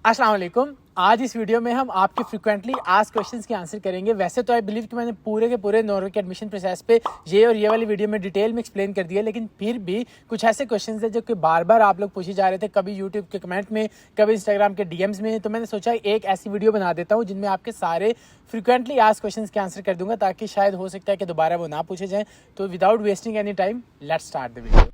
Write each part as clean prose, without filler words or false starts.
अस्सलाम वालेकुम। आज इस वीडियो में हम आपके फ्रिक्वेंटली आस्क्ड क्वेश्चंस के आंसर करेंगे। वैसे तो आई बिलीव कि मैंने पूरे के पूरे नॉर्वे के एडमिशन प्रोसेस पे ये वाली वीडियो में डिटेल में एक्सप्लेन कर दिया, लेकिन फिर भी कुछ ऐसे क्वेश्चंस हैं जो कि बार बार आप लोग पूछे जा रहे थे, कभी यूट्यूब के कमेंट में, कभी इंस्टाग्राम के डीएम्स में। तो मैंने सोचा एक ऐसी वीडियो बना देता हूँ जिनमें आपके सारे फ्रिक्वेंटली आस्क्ड क्वेश्चंस के आंसर कर दूंगा, ताकि शायद हो सकता है कि दोबारा वो ना पूछे जाएँ। तो without wasting any time let's start the video.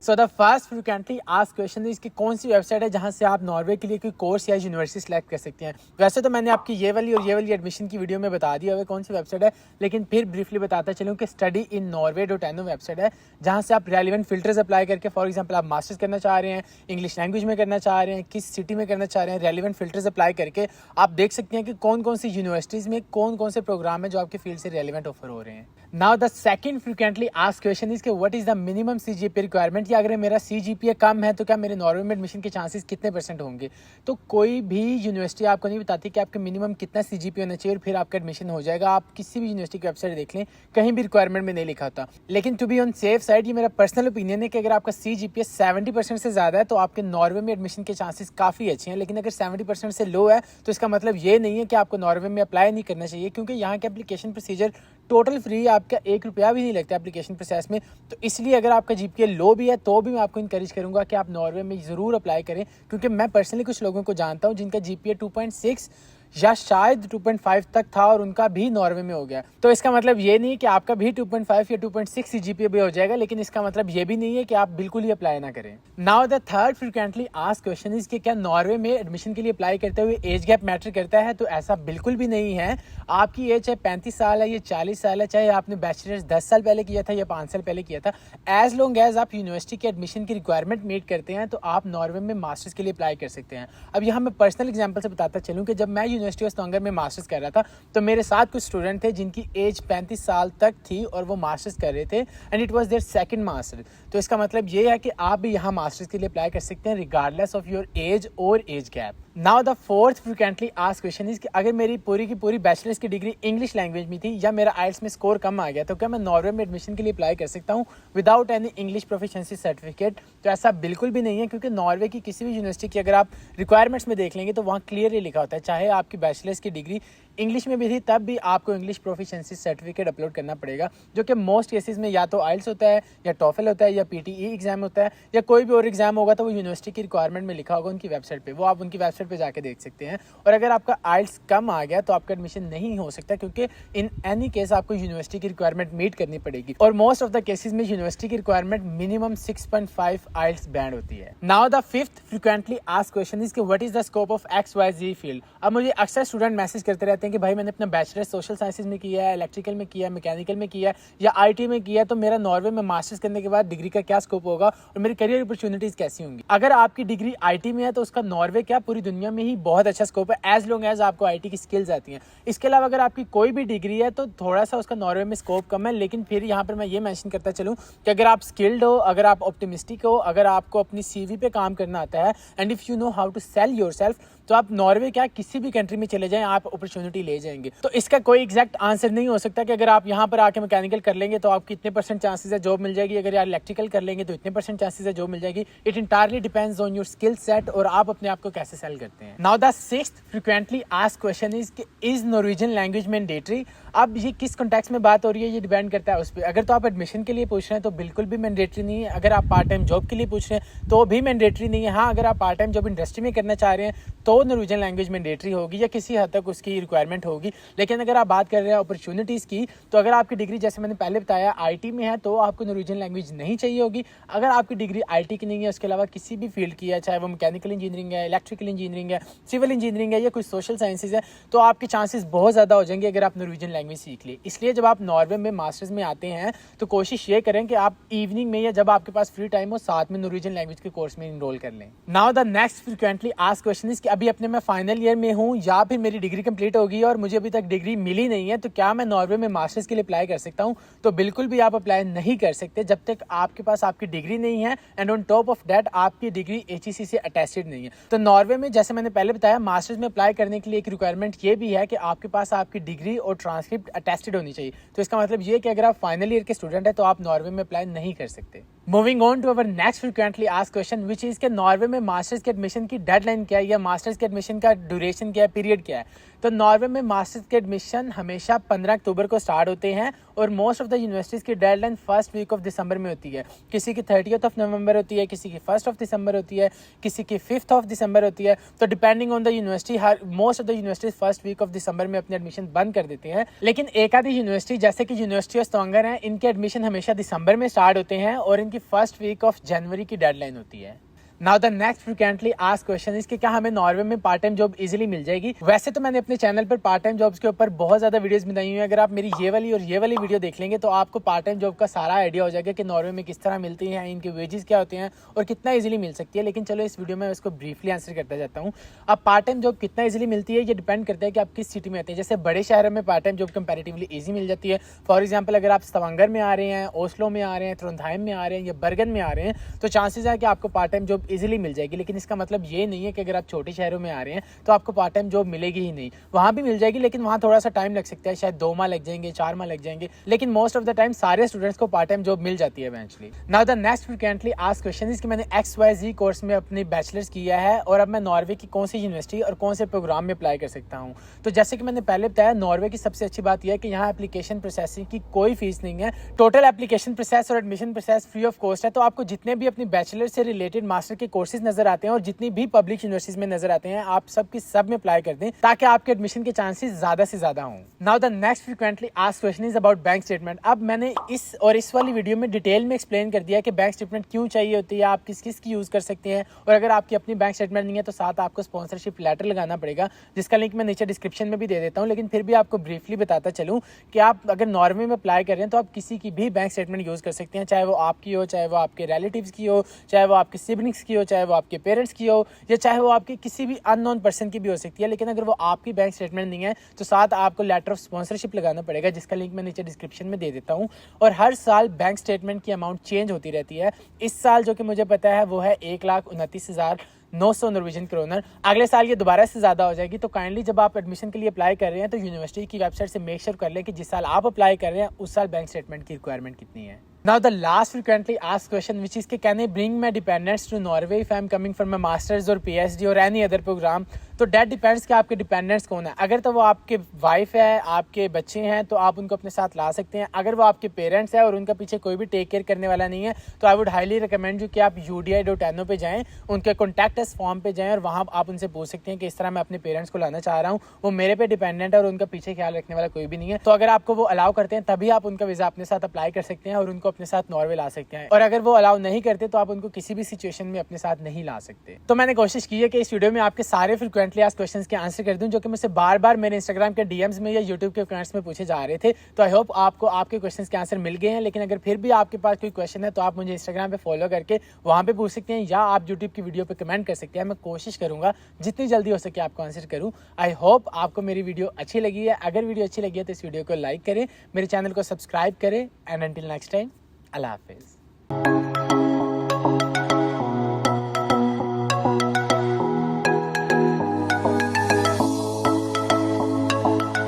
So the first frequently asked question is कि कौन सी वेबसाइट है जहां से आप नॉर्वे के लिए कोई कोर्स या यूनिवर्सिटी सेलेक्ट कर सकते हैं। वैसे तो मैंने आपकी ये वाली एडमिशन की वीडियो में बता दिया है कौन सी वेबसाइट है, लेकिन फिर ब्रीफली बताता चलूँ कि studyinnorway.no वेबसाइट है जहां से आप रेलिवेंट फिल्टर्स अप्लाई करके, फॉर एग्जाम्पल आप मास्टर्स करना चाह रहे हैं, इंग्लिश लैंग्वेज में करना चाह रहे हैं, किस सिटी में करना चाह रहे हैं, रेलिवेंट फिल्टर्स अप्लाई करके आप देख सकते हैं कि कौन कौन सी यूनिवर्सिटीज़ में कौन कौन से प्रोग्राम है जो आपकी फील्ड से रेलिवेंट ऑफर हो रहे हैं। Now the second frequently asked question is कि what is the minimum CGPA requirement, या अगर मेरा सीजीपीए कम है तो क्या मेरे नॉर्वे में एडमिशन के चांसेस कितने % होंगे। तो कोई भी यूनिवर्सिटी आपको नहीं बताती कि आपके मिनिमम कितना सीजीपीए होना चाहिए और फिर आपका एडमिशन हो जाएगा। आप किसी भी यूनिवर्सिटी की वेबसाइट देख लें, कहीं भी रिक्वायरमेंट में नहीं लिखा होता। लेकिन to be on safe side, ये मेरा पर्सनल ओपिनियन है कि अगर आपका सीजीपीए 70% से ज़्यादा है तो आपके नॉर्वे में एडमिशन के चांसेस काफ़ी अच्छे हैं। लेकिन अगर 70% से लो है तो इसका मतलब ये नहीं है कि आपको नॉर्वे में अप्लाई नहीं करना चाहिए, क्योंकि यहाँ के एप्लीकेशन प्रोसीजर टोटल फ्री, आपका 1 रुपया भी नहीं लगता एप्लीकेशन प्रोसेस में। तो इसलिए अगर आपका जीपीए लो भी है तो भी मैं आपको इंकरेज करूंगा कि आप नॉर्वे में ज़रूर अप्लाई करें, क्योंकि मैं पर्सनली कुछ लोगों को जानता हूं जिनका जीपीए 2.6 या शायद 2.5 तक था और उनका भी नॉर्वे में हो गया। तो इसका मतलब ये नहीं है कि आपका भी 2.5 या 2.6 जीपीए भी हो जाएगा, लेकिन इसका मतलब ये भी नहीं है कि आप बिल्कुल ही अप्लाई ना करें। Now the third frequently asked question is कि क्या नॉर्वे में एडमिशन के लिए अप्लाई करते हुए एज गैप मैटर करता है। तो ऐसा बिल्कुल भी नहीं है। आपकी एज चाहे 35 साल है या 40 साल है, चाहे आपने बैचलर्स 10 साल पहले किया था या 5 साल पहले किया था, एज लॉन्ग एज आप यूनिवर्सिटी के एडमिशन की रिक्वायरमेंट मीट करते हैं तो आप नॉर्वे में मास्टर्स के लिए अप्लाई कर सकते हैं। अब यहाँ मैं पर्सनल एग्जाम्पल से बताता चलूँ कि जब मैं यूनिवर्सिटी ऑफ स्टॉन्गर में मास्टर्स कर रहा था तो मेरे साथ कुछ स्टूडेंट थे जिनकी एज 35 साल तक थी और वो मास्टर्स कर रहे थे, and it was their second master. तो इसका मतलब ये है कि आप भी यहाँ मास्टर्स के लिए अप्लाई कर सकते हैं रिगार्डलेस ऑफ योर एज और age gap. Now the fourth frequently asked question is कि अगर मेरी पूरी की पूरी बैचलर्स की डिग्री इंग्लिश लैंग्वेज में थी या मेरा आइल्स में स्कोर कम आ गया तो क्या मैं नॉर्वे में एडमिशन के लिए अप्लाई कर सकता हूँ without any English proficiency certificate. तो ऐसा बिल्कुल भी नहीं है, क्योंकि नॉर्वे की किसी भी यूनिवर्सिटी की अगर आप रिक्वायरमेंट्स में देख लेंगे तो वहाँ क्लियरली लिखा होता है, चाहे आपकी बैचलर्स की डिग्री इंग्लिश में भी थी तब भी आपको इंग्लिश प्रोफिशिएंसी सर्टिफिकेट अपलोड करना पड़ेगा, जो कि मोस्ट केसेस में या तो आइल्स होता है या टॉफल होता है या पीटीई एग्जाम होता है या कोई भी और एग्जाम होगा। तो वो यूनिवर्सिटी की रिक्वायरमेंट में लिखा होगा उनकी वेबसाइट पे, वो आप उनकी वेबसाइट पे जाके देख सकते हैं। और अगर आपका आइल्स कम आ गया तो आपका एडमिशन नहीं हो सकता, क्योंकि इन एनी केस आपको यूनिवर्सिटी की रिक्वायरमेंट मीट करनी पड़ेगी। और मोस्ट ऑफ द केसेस में यूनिवर्सिटी की रिक्वायरमेंट मिनिमम 6.5 आइल्स बैंड होती है। Now the fifth frequently asked question is कि what is the scope of XYZ field. अब मुझे अक्सर स्टूडेंट मैसेज करते रहते हैं कि भाई मैंने अपना बैचलर सोशल साइंसेज में किया है, इलेक्ट्रिकल में किया है, मैकेनिकल में किया है या आईटी में किया है, तो मेरा नॉर्वे में मास्टर्स करने के बाद डिग्री का क्या स्कोप होगा और मेरी करियर अपॉर्चुनिटीज कैसी होंगी। अगर आपकी डिग्री आईटी में है तो उसका नॉर्वे क्या पूरी दुनिया में ही बहुत अच्छा स्कोप है, एज लॉन्ग एज आपको आईटी की स्किल्स आती हैं। इसके अलावा अगर आपकी कोई भी डिग्री है तो थोड़ा सा उसका नॉर्वे में स्कोप कम है, लेकिन फिर यहाँ पर मैं ये मेंशन करता चलूँ कि अगर आप स्किल्ड हो, अगर आप ऑप्टिमिस्टिक हो, अगर आपको अपनी सीवी पे काम करना आता है and if you know how to sell yourself, तो आप नॉर्वे क्या किसी भी कंट्री में चले जाएं, आप अपॉर्चुनिटी ले जाएंगे। तो इसका कोई एग्जैक्ट आंसर नहीं हो सकता कि अगर आप यहाँ पर आके मैकेनिकल कर लेंगे तो आपकी इतने % चांसेस है जॉब मिल जाएगी, अगर यार इलेक्ट्रिकल कर लेंगे तो इतने % चांसेस है जॉब मिल जाएगी। It entirely depends on your skill set और आप अपने आप को कैसे सेल करते हैं। Now the sixth frequently asked question is कि इज नॉर्वेजियन लैंग्वेज मैंडेटरी। अब ये किस कॉन्टेक्स्ट में बात हो रही है ये डिपेंड करता है उस पर। अगर तो आप एडमिशन के लिए पूछ रहे हैं तो बिल्कुल भी मैंडेटरी नहीं है। अगर आप पार्ट टाइम जॉब के लिए पूछ रहे हैं तो भी मैंडेटरी नहीं है। हाँ, अगर आप पार्ट टाइम जॉब इंडस्ट्री में करना चाह रहे हैं तो नॉर्वेजियन लैंग्वेज मैंडेटरी होगी या किसी हद तक उसकी रिक्वायरमेंट होगी। लेकिन अगर आप बात कर रहे हैं अपॉर्चुनिटीज़ की, तो अगर आपकी डिग्री जैसे मैंने पहले बताया आईटी में है तो आपको नॉर्वेजियन लैंग्वेज नहीं चाहिए होगी। अगर आपकी डिग्री आईटी की नहीं है, उसके अलावा किसी भी फील्ड की है, चाहे वो मैकेनिकल इंजीनियरिंग है, इलेक्ट्रिकल इंजीनियरिंग है, सिविल इंजीनियरिंग है या कुछ सोशल साइंसेज है, तो आपके चांसेस बहुत ज़्यादा हो जाएंगे अगर आप नॉर्वेजियन लैंग्वेज सीख लिए। इसलिए जब आप नॉर्वे में मास्टर्स में आते हैं तो कोशिश ये करें कि आप इवनिंग में या जब आपके पास फ्री टाइम हो साथ में नॉर्वेजियन लैंग्वेज के कोर्स में इनरोल कर लें। Now the next frequently asked question is कि अभी अपने मैं फाइनल ईयर में हूँ या फिर मेरी डिग्री कंप्लीट होगी और मुझे अभी तक डिग्री मिली नहीं है, तो क्या मैं नॉर्वे में मास्टर्स के लिए अप्लाई कर सकता हूँ। तो बिल्कुल भी आप अप्लाई नहीं कर सकते जब तक आपके पास आपकी डिग्री नहीं है and on top of that आपकी डिग्री HEC से अटेस्टेड नहीं है। तो नॉर्वे में जैसे मैंने पहले बताया मास्टर्स में अप्लाई करने के लिए एक रिक्वायरमेंट ये भी है कि आपके पास आपकी डिग्री और ट्रांसक्रिप्ट अटेस्टेड होनी चाहिए। तो इसका मतलब ये कि अगर आप फाइनल ईयर के स्टूडेंट है तो आप नॉर्वे में अप्लाई नहीं कर सकते। Moving on to our next frequently asked question which is के नॉर्वे में मास्टर्स के एडमिशन की डेडलाइन क्या है या मास्टर्स के एडमिशन का ड्यूरेशन क्या है, पीरियड क्या है। तो नॉर्वे में मास्टर्स के एडमिशन हमेशा 15 अक्टूबर को स्टार्ट होते हैं और मोस्ट ऑफ द यूनिवर्सिटीज़ की deadline first week of December में होती है। किसी की 30th ऑफ नवंबर होती है, किसी की 1st ऑफ दिसंबर होती है, किसी की 5th ऑफ दिसंबर होती है। तो depending on the university most of the universities first week of December में अपने एडमिशन बंद कर देते हैं। लेकिन एक आधी यूनिवर्सिटी जैसे कि यूनिवर्सिटी ऑफ स्टोंगर है, इनके एडमिशन हमेशा दिसंबर में स्टार्ट होते हैं और इनकी फर्स्ट वीक ऑफ जनवरी की डेडलाइन होती है। Now the next frequently asked question is कि क्या हमें नॉर्वे में पार्ट टाइम जॉब इजीली मिल जाएगी। वैसे तो मैंने अपने चैनल पर पार्ट टाइम जॉब्स के ऊपर बहुत ज्यादा वीडियोस बनाई हुई है। अगर आप मेरी ये वाली और ये वाली वीडियो देख लेंगे तो आपको पार्ट टाइम जॉब का सारा आइडिया हो जाएगा कि नॉर्वे में किस तरह मिलती हैं, इनके वेजेस क्या होते हैं और कितना इजीली मिल सकती है। लेकिन चलो इस वीडियो में इसको ब्रीफली आंसर करता जाता हूँ। अब पार्ट टाइम जॉब कितना इजीली मिलती है ये डिपेंड करता है कि आप किस सिटी में आते हैं। जैसे बड़े शहरों में part time job comparatively easy मिल जाती है। फॉर एग्जाम्पल अगर आप स्टवांगर में आ रहे हैं, ओस्लो में आ रहे हैं, ट्रोंडहाइम में आ रहे हैं या बर्गन में आ रहे हैं तो चांसेस है कि आपको पार्ट टाइम जॉब इजीली मिल जाएगी। लेकिन इसका मतलब ये नहीं है कि अगर आप छोटे शहरों में आ रहे हैं तो आपको पार्ट टाइम जॉब मिलेगी ही नहीं। वहां भी मिल जाएगी लेकिन वहां थोड़ा सा टाइम लग सकता है, शायद 2 माह लग जाएंगे, 4 माह लग जाएंगे। लेकिन मोस्ट ऑफ द टाइम सारे स्टूडेंट्स को पार्ट टाइम जॉब मिल जाती है eventually. Now the next frequently asked question is कि मैंने XYZ कोर्स में अपनी बैचलर्स किया है और अब मैं नॉर्वे की कौन सी यूनिवर्सिटी और कौन से प्रोग्राम में अप्लाई कर सकता हूँ। तो जैसे कि मैंने पहले बताया, नॉर्वे की सबसे अच्छी बात यह है कि यहाँ एप्लीकेशन प्रोसेसिंग की कोई फीस नहीं है। टोटल एप्लीकेशन प्रोसेस और admission process free of cost है। तो आपको जितने भी अपनी बैचलर से रिलेटेड मास्टर के कोर्सेज नजर आते हैं और जितनी भी पब्लिक यूनिवर्सिटीज में नजर आते हैं, आप सब की सब में अप्लाई कर दें ताकि आपके एडमिशन के चांसेस ज्यादा से ज्यादा हों। Now the next frequently asked question is about bank statement. अब मैंने इस वाली वीडियो में डिटेल में एक्सप्लेन कर दिया कि बैंक स्टेटमेंट क्यों चाहिए होती है, आप किस किस की यूज कर सकते हैं और अगर आपकी अपनी बैंक स्टेटमेंट नहीं है तो साथ आपको स्पॉन्सरशिप लेटर लगाना पड़ेगा, जिसका लिंक मैं नीचे डिस्क्रिप्शन में भी दे देता हूँ। लेकिन फिर भी आपको ब्रीफली बताता चलूँ कि आप अगर नॉर्वे में अप्लाई कर रहे हैं तो आप किसी की भी बैंक स्टेटमेंट यूज कर सकते हैं, चाहे वो आपकी हो, चाहे वो आपके रिलेटिव्स की हो, चाहे वो आपके सिबलिंग्स की हो, चाहे वो आपके पेरेंट्स की हो या चाहे वो आपकी किसी भी अननोन पर्सन की भी हो सकती है। लेकिन अगर वो आपकी बैंक स्टेटमेंट नहीं है तो साथ आपको लेटर ऑफ स्पॉन्सरशिप लगाना पड़ेगा, जिसका लिंक मैं नीचे डिस्क्रिप्शन में दे देता हूँ। और हर साल बैंक स्टेटमेंट की अमाउंट चेंज होती रहती है। इस साल जो कि मुझे पता है वो है 1,29,900 नॉर्वेजियन क्रोनर। अगले साल ये दोबारा से ज़्यादा हो जाएगी। तो काइंडली जब आप एडमिशन के लिए अप्लाई कर रहे हैं तो यूनिवर्सिटी की वेबसाइट से मेक श्योर कर लें कि जिस साल आप अप्लाई कर रहे हैं उस साल बैंक स्टेटमेंट की रिक्वायरमेंट कितनी है। Now the last frequently asked question which is कि can I bring my dependents to Norway if I am coming from my masters or PhD or any other program। तो that depends कि आपके dependents कौन है। अगर तो वो आपके वाइफ है, आपके बच्चे हैं तो आप उनको अपने साथ ला सकते हैं। अगर वो आपके पेरेंट्स है और उनका पीछे कोई भी टेक केयर करने वाला नहीं है तो I would highly recommend you कि आप UDI.no पे जाएं, उनके कॉन्टैक्ट अस फॉर्म पे जाएं और वहाँ आप उनसे पूछ सकते हैं कि इस तरह मैं अपने पेरेंट्स को लाना चाह रहा हूँ, वो मेरे पे डिपेंडेंट है और उनका पीछे ख्याल रखने वाला कोई भी नहीं है। तो अगर आपको वो अलाउ करते हैं तभी आप उनका वीज़ा अपने साथ अप्लाई कर सकते हैं और उनको अपने साथ नॉर्वे ला सकते हैं। और अगर वो अलाउ नहीं करते तो आप उनको किसी भी सिचुएशन में अपने साथ नहीं ला सकते। तो मैंने कोशिश की है कि इस वीडियो में आपके सारे फ्रीक्वेंटली आस्क्ड क्वेश्चंस के आंसर कर दूं जो कि मुझसे बार बार मेरे इंस्टाग्राम के डीएम्स में या यूट्यूब के कमेंट्स में पूछे जा रहे थे। तो आई होप आपको आपके क्वेश्चंस के आंसर मिल गए हैं। लेकिन अगर फिर भी आपके पास कोई क्वेश्चन है तो आप मुझे इंस्टाग्राम पे फॉलो करके वहां पे पूछ सकते हैं या आप यूट्यूब की वीडियो पे कमेंट कर सकते हैं। मैं कोशिश करूंगा जितनी जल्दी हो सके आपको आंसर करूं। आई होप आपको मेरी वीडियो अच्छी लगी है। अगर वीडियो अच्छी लगी है तो इस वीडियो को लाइक करें, मेरे चैनल को सब्सक्राइब करें एंड अंटिल नेक्स्ट टाइम, अल्लाह हाफिज़।